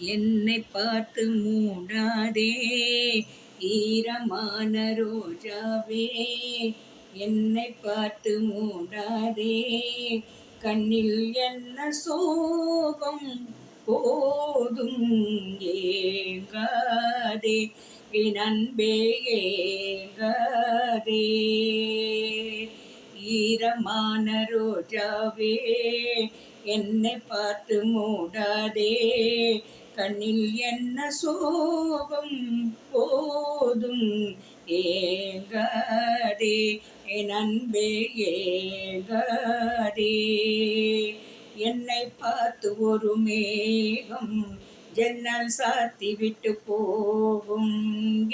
என்னை பார்த்து மூடாதே ஈரமான ரோஜாவே, என்னை பார்த்து மூடாதே. கண்ணில் என்ன சோகம் போதும் ஏங்காதே, என் அன்பே ஏங்காதே. ஈரமான ரோஜாவே, என்னை பார்த்து மூடாதே. கண்ணில் என்ன சோகம் போதும் ஏங்காதே, என் அன்பே ஏங்காதே. என்னை பார்த்து ஒரு மேகம் ஜன்னல் சாத்தி விட்டு போகும்,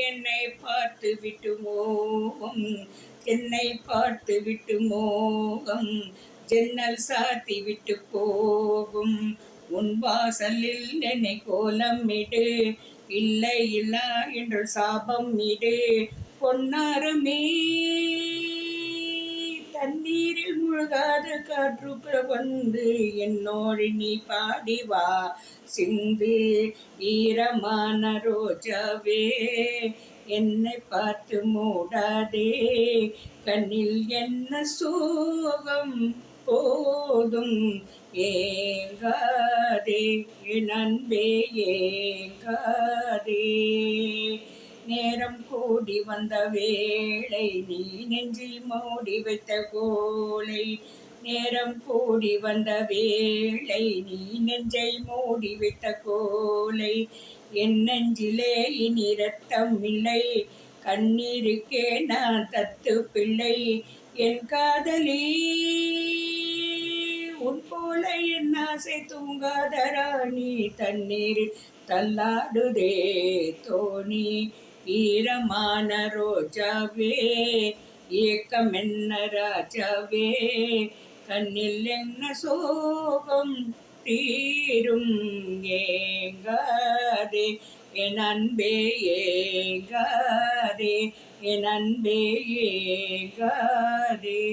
என்னை பார்த்து விட்டு மோகம், என்னை பார்த்து விட்டு மோகம், ஜன்னல் சாத்தி விட்டு போகும். உன் வாசலில் என்னை கோலம் இடு, இல்லை இல்லா என்று சாபம் இடு. பொன்னாரமே, தண்ணீரில் முழுகாத காற்றுக்குள்ள வந்து என்னோடு நீ பாடிவா சிந்து. ஈரமான ரோஜாவே, என்னை பார்த்து மூடாதே. கண்ணில் என்ன சோகம் போதும் ஏங்காதே, என் அன்பே ஏங்காதே. நேரம் கூடி வந்த வேளை நீ நெஞ்சி மூடி வைத்த கோலை, நேரம் கூடி வந்த வேளை நீ நெஞ்சை மூடி வைத்த கோலை. என் நெஞ்சிலே இனி ரத்தம் இல்லை, கண்ணீருக்கே நான் தத்து பிள்ளை. என் காதலி, உன் போல என் ஆசை தூங்காத ராணி, தண்ணீர் தள்ளாடுதே தோணி. ஈரமான ரோஜாவே, ஏக்கம் என்ன ராஜாவே, கண்ணில் என்ன சோகம் தீரும் ஏங்காதே, என் அன்பே ஏங்காதே, என் அன்பே ஏங்காதே.